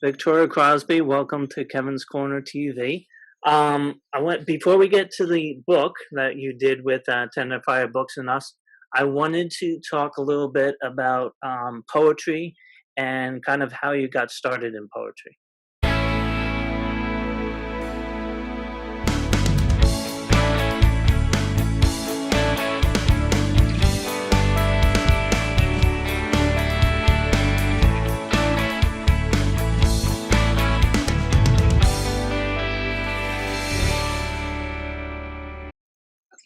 Victoria Crosby. Welcome to Kevin's Corner TV. Before we get to the book that you did with Tender Fire Books and Us. I wanted to talk a little bit about poetry and kind of how you got started in poetry.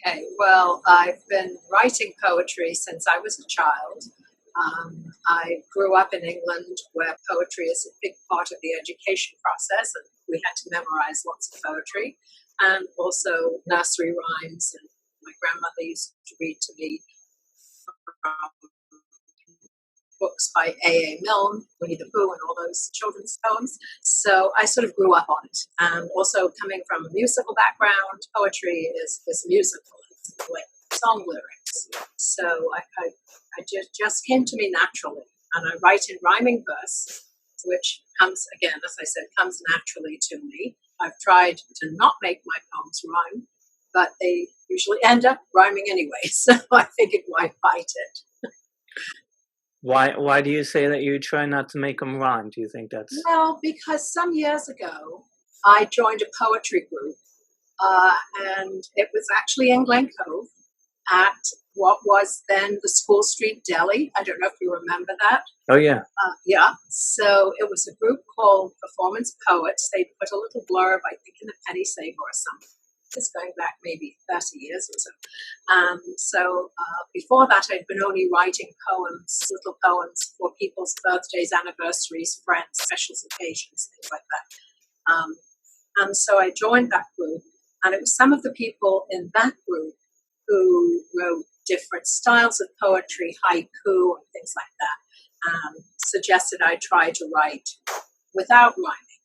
Okay, well, I've been writing poetry since I was a child. I grew up in England where poetry is a big part of the education process, and we had to memorize lots of poetry and also nursery rhymes. And my grandmother used to read to me from books by A.A. Milne, Winnie the Pooh, and all those children's poems. So I sort of grew up on it. And also coming from a musical background, poetry is musical. It's like song lyrics. So I just came to me naturally. And I write in rhyming verse, which comes, again, as I said, comes naturally to me. I've tried to not make my poems rhyme, but they usually end up rhyming anyway. So I figured, why fight it? Why do you say that you try not to make them rhyme? Do you think that's... Well, because some years ago, I joined a poetry group, and it was actually in Glen Cove at what was then the School Street Deli. I don't know if you remember that. Oh, yeah. Yeah. So it was a group called Performance Poets. They put a little blurb, I think, in a penny saver or something. It's going back maybe 30 years or so. So before that, I'd been only writing poems, little poems for people's birthdays, anniversaries, friends, special occasions, things like that. And so I joined that group, and it was some of the people in that group who wrote different styles of poetry, haiku, and things like that, suggested I try to write without rhyming.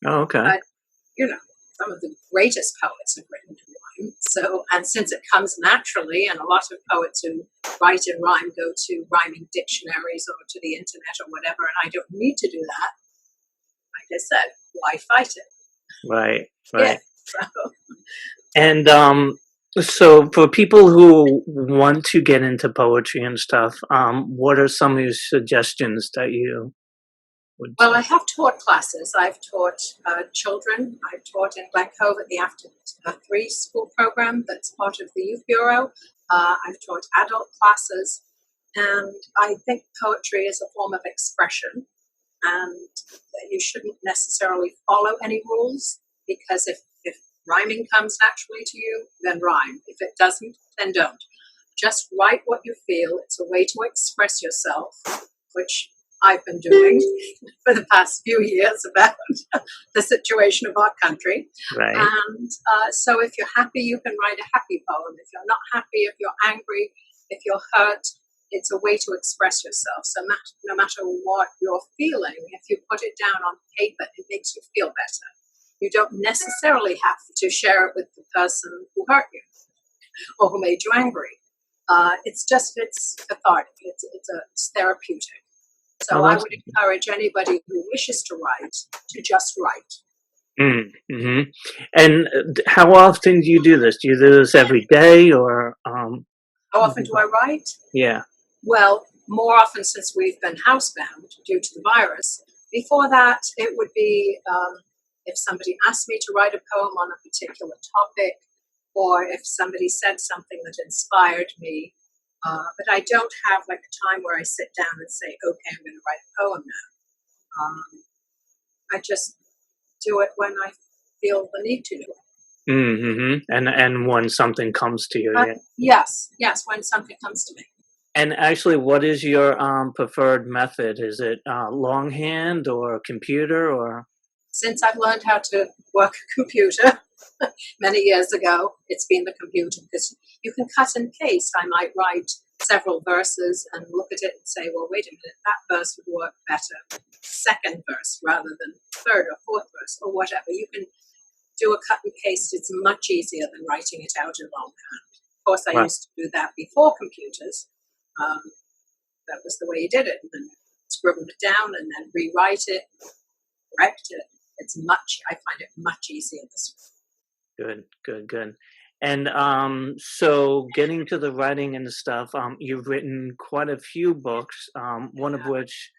Oh, okay. But, some of the greatest poets have written in rhyme. So, and since it comes naturally, and a lot of poets who write in rhyme go to rhyming dictionaries or to the internet or whatever, and I don't need to do that, like I said, why fight it? Right. Yeah, so. And so for people who want to get into poetry and stuff, what are some of your suggestions that you would... Well, I have taught classes. I've taught children. I've taught in Glen Cove at the After 3 school program that's part of the Youth Bureau. I've taught adult classes. And I think poetry is a form of expression. And you shouldn't necessarily follow any rules, because if rhyming comes naturally to you, then rhyme. If it doesn't, then don't. Just write what you feel. It's a way to express yourself, which I've been doing for the past few years about the situation of our country. Right. And so if you're happy, you can write a happy poem. If you're not happy, if you're angry, if you're hurt, it's a way to express yourself. So no matter what you're feeling, if you put it down on paper, it makes you feel better. You don't necessarily have to share it with the person who hurt you or who made you angry. It's cathartic. It's therapeutic. So I would encourage anybody who wishes to write to just write. Mm-hmm. And how often do you do this? Do you do this every day, or? How often do I write? Yeah. Well, more often since we've been housebound due to the virus. Before that, it would be if somebody asked me to write a poem on a particular topic, or if somebody said something that inspired me. But I don't have like a time where I sit down and say, okay, I'm going to write a poem now. I just do it when I feel the need to do it. Mm-hmm. And when something comes to you. Yes, when something comes to me. And actually, what is your preferred method? Is it longhand or computer, or? Since I've learned how to work a computer many years ago, it's been the computer, because you can cut and paste. I might write several verses and look at it and say, well, wait a minute, that verse would work better second verse rather than third or fourth verse or whatever. You can do a cut and paste. It's much easier than writing it out in longhand. Of course, I used to do that before computers. That was the way you did it. And then scribble it down and then rewrite it, correct it. I find it much easier this way. Good. And so getting to the writing and stuff, you've written quite a few books, one of which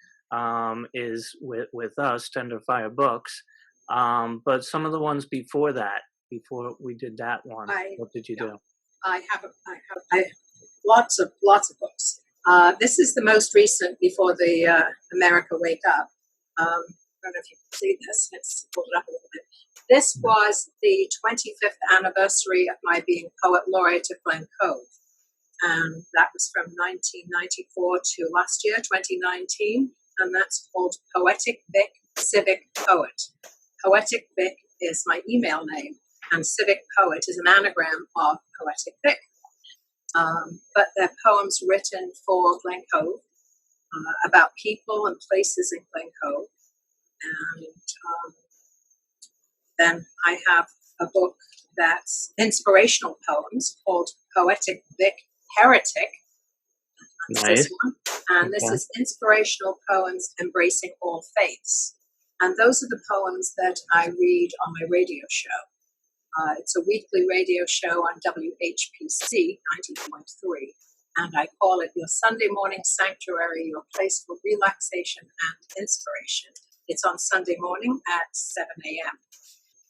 is with us, Tender Fire Books. But some of the ones before that, before we did that one, what did you do? I have lots of books. This is the most recent before the America Wake Up. I don't know if you can see this. Let's pull it up a little bit. This was the 25th anniversary of my being Poet Laureate of Glen Cove. And that was from 1994 to last year, 2019. And that's called Poetic Vic, Civic Poet. Poetic Vic is my email name, and Civic Poet is an anagram of Poetic Vic. But they're poems written for Glen Cove, about people and places in Glen Cove. And then I have a book that's inspirational poems called Poetic Vic Heretic. That's Nice. this one. And this is inspirational poems embracing all faiths. And those are the poems that I read on my radio show. It's a weekly radio show on WHPC 90.3. And I call it Your Sunday Morning Sanctuary, your place for relaxation and inspiration. It's on Sunday morning at 7 a.m.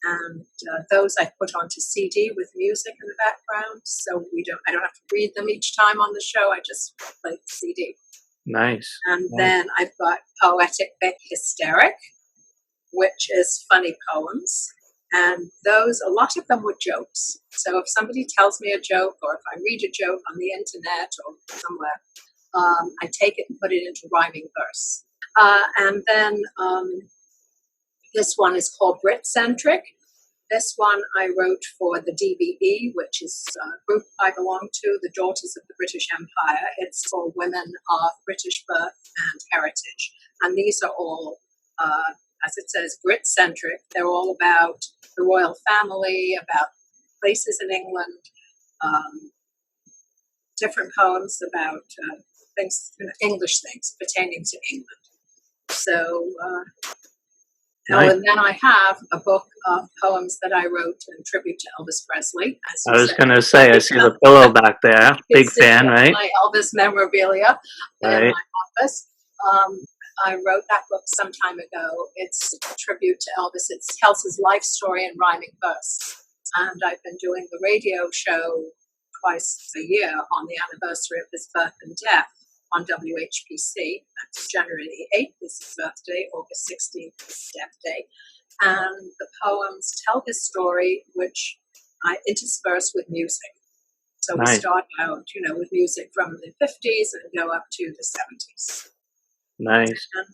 And those I put onto CD with music in the background, so I don't have to read them each time on the show. I just play the CD. Nice. And then I've got Poetic Vic Hysteric, which is funny poems. And those, a lot of them were jokes. So if somebody tells me a joke, or if I read a joke on the internet or somewhere, I take it and put it into rhyming verse. And then this one is called Brit-Centric. This one I wrote for the DBE, which is a group I belong to, the Daughters of the British Empire. It's for women of British birth and heritage. And these are all, as it says, Brit-Centric. They're all about the royal family, about places in England, different poems about things, English things pertaining to England. So, Nice. And then I have a book of poems that I wrote in tribute to Elvis Presley. I was going to say, I see the pillow back there. Big fan, right? My Elvis memorabilia in my office. I wrote that book some time ago. It's a tribute to Elvis. It tells his life story in rhyming verse. And I've been doing the radio show twice a year on the anniversary of his birth and death on WHPC. That's January the 8th is his birthday, August 16th is his death day. And the poems tell his story, which I intersperse with music. So we start out, with music from the 50s and go up to the 70s. Nice. And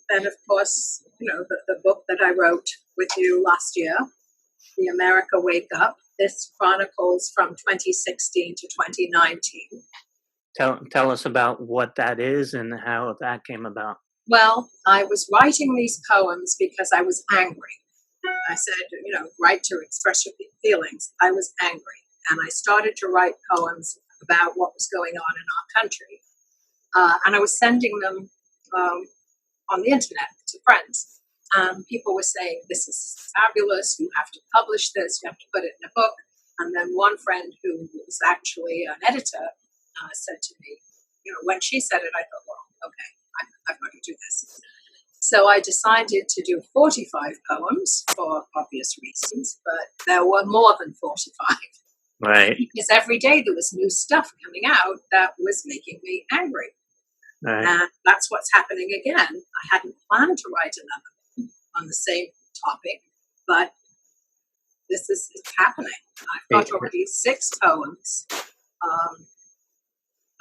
then, of course, the book that I wrote with you last year, The America Wake Up. This chronicles from 2016 to 2019. Tell us about what that is and how that came about. Well, I was writing these poems because I was angry. I said, write to express your feelings. I was angry. And I started to write poems about what was going on in our country. And I was sending them on the internet to friends. People were saying, this is fabulous. You have to publish this. You have to put it in a book. And then one friend who was actually an editor said to me, when she said it, I thought, well, okay, I've got to do this. So I decided to do 45 poems for obvious reasons, but there were more than 45. Right. Because every day there was new stuff coming out that was making me angry. Right. And that's what's happening again. I hadn't planned to write another one on the same topic, but this is happening. I've got already 6 poems.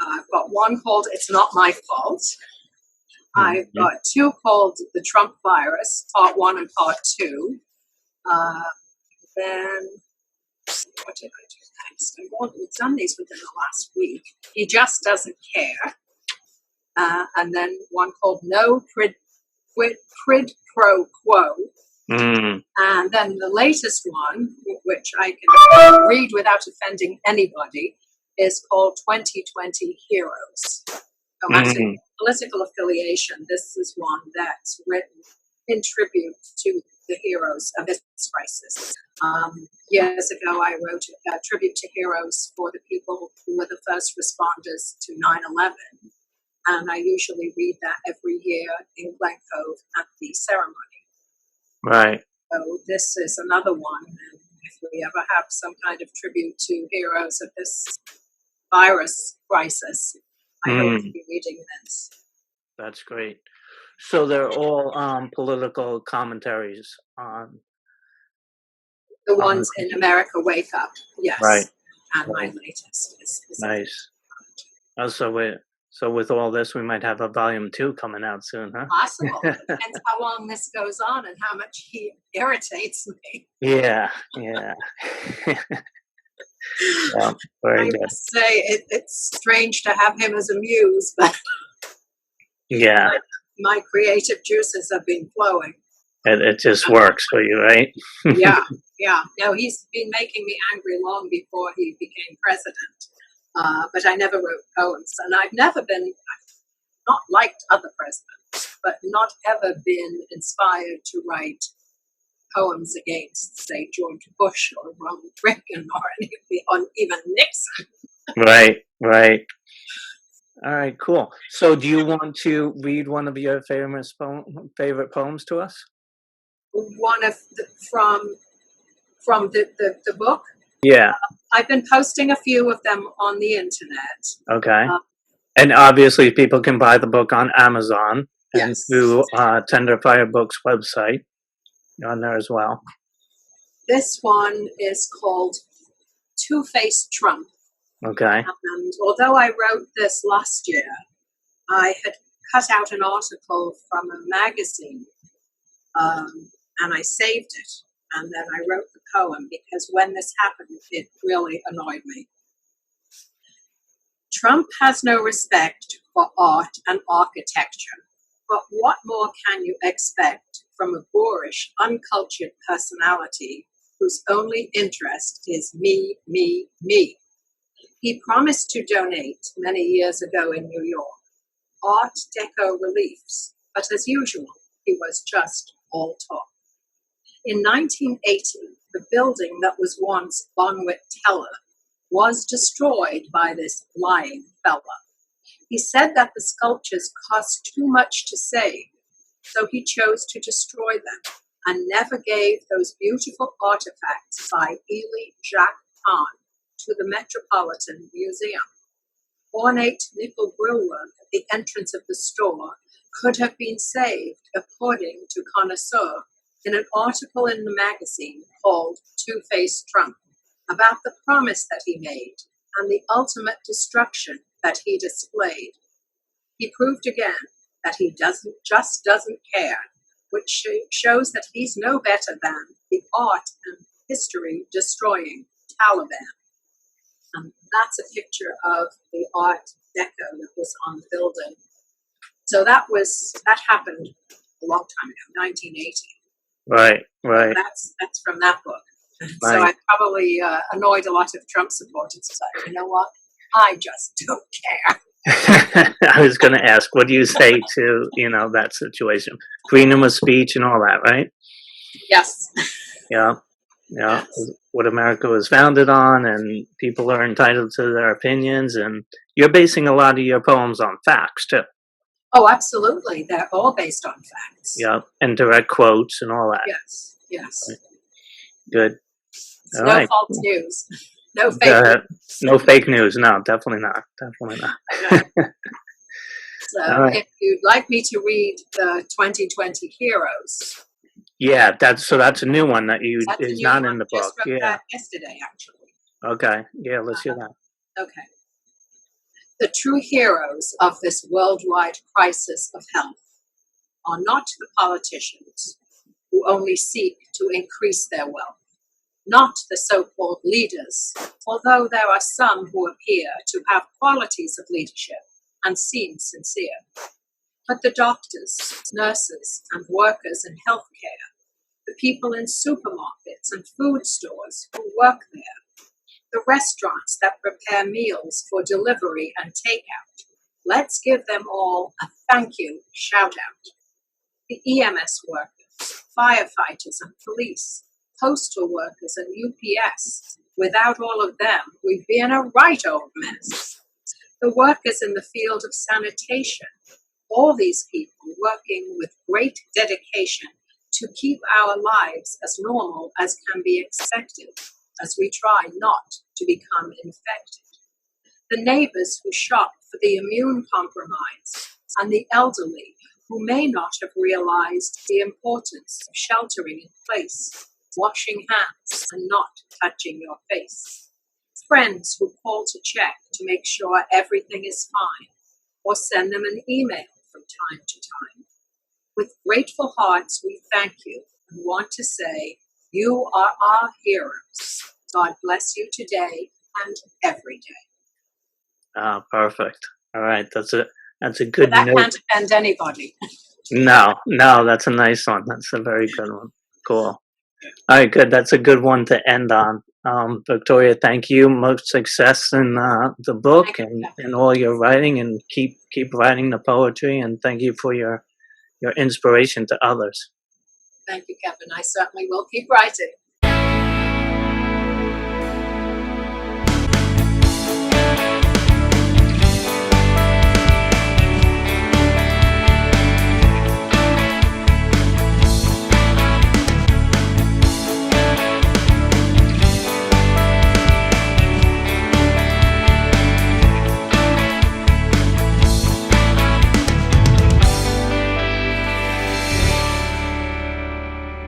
I've got one called It's Not My Fault. I've got 2 called The Trump Virus, Part 1 and Part 2. Then, what did I do next? We've done these within the last week. He Just Doesn't Care. And then one called No Quid Pro Quo. And then the latest one, which I can read without offending anybody, is called 2020 Heroes. Oh, actually, political affiliation. This is one that's written in tribute to the heroes of this crisis. Years ago, I wrote a tribute to heroes for the people who were the first responders to 9/11. And I usually read that every year in Glen Cove at the ceremony. Right. So this is another one. And if we ever have some kind of tribute to heroes of this virus crisis, I hope to be reading this. That's great. So they're all political commentaries on the ones in America Wake Up, yes. Right. And my latest is nice. So with all this, we might have a volume 2 coming out soon, huh? Possible. Depends how long this goes on and how much he irritates me. Yeah. Well, very good. I must say it's strange to have him as a muse, but yeah, my creative juices have been flowing. It just works for you, right? Yeah. No, he's been making me angry long before he became president. But I never wrote poems, and I've not liked other presidents, but not ever been inspired to write poems against, say, George Bush or Ronald Reagan or even Nixon. Right. All right, cool. So do you want to read one of your favorite poems to us? One of from the book? Yeah. I've been posting a few of them on the internet. Okay. And obviously people can buy the book on Amazon and through Tender Fire Books website. You're on there as well. This one is called Twofaced Trump. Okay. And although I wrote this last year, I had cut out an article from a magazine and I saved it. And then I wrote the poem because when this happened, it really annoyed me. Trump has no respect for art and architecture, but what more can you expect from a boorish, uncultured personality whose only interest is me, me, me? He promised to donate many years ago in New York Art Deco reliefs, but as usual, he was just all talk. In 1980, the building that was once Bonwit Teller was destroyed by this lying fella. He said that the sculptures cost too much to save, so he chose to destroy them and never gave those beautiful artifacts by Ely Jacques Kahn to the Metropolitan Museum. Ornate nickel grillwork at the entrance of the store could have been saved, according to connoisseur, in an article in the magazine called Twofaced Trump about the promise that he made and the ultimate destruction that he displayed. He proved again that he doesn't care, which shows that he's no better than the art and history destroying Taliban. And that's a picture of the Art Deco that was on the building. So that happened a long time ago, 1980. Right. So that's from that book. Right. So I probably annoyed a lot of Trump supporters. Like, you know what? I just don't care. I was going to ask, what do you say to that situation? Freedom of speech and all that, right? Yes. Yeah. Yes. What America was founded on, and people are entitled to their opinions. And you're basing a lot of your poems on facts too. Oh, absolutely. They're all based on facts. Yeah, and direct quotes and all that. Yes. Right. Good. All no right. False news. No fake news. No fake news. No, definitely not. Definitely not. Yeah. So if you'd like me to read the 2020 Heroes. Yeah, that's a new one that is not in the book. Just wrote that yesterday, actually. Okay. Yeah, let's hear that. Okay. The true heroes of this worldwide crisis of health are not the politicians who only seek to increase their wealth, not the so-called leaders, although there are some who appear to have qualities of leadership and seem sincere, but the doctors, nurses, and workers in healthcare, the people in supermarkets and food stores who work there, the restaurants that prepare meals for delivery and takeout, Let's give them all a thank you shout out. The EMS workers, firefighters and police, postal workers and UPS. Without all of them, we'd be in a right old mess. The workers in the field of sanitation, all these people working with great dedication to keep our lives as normal as can be expected, as we try not to become infected. The neighbors who shop for the immune compromised, and the elderly who may not have realized the importance of sheltering in place, washing hands and not touching your face. Friends who call to check to make sure everything is fine, or send them an email from time to time. With grateful hearts, we thank you and want to say, you are our heroes. God bless you today and every day. Ah, perfect. All right, that's a good That note. can't offend anybody. No, that's a nice one. That's a very good one. Cool. All right, good. That's a good one to end on. Victoria, thank you. Much success in the book and all your writing, and keep writing the poetry. And thank you for your inspiration to others. Thank you, Kevin. I certainly will keep writing.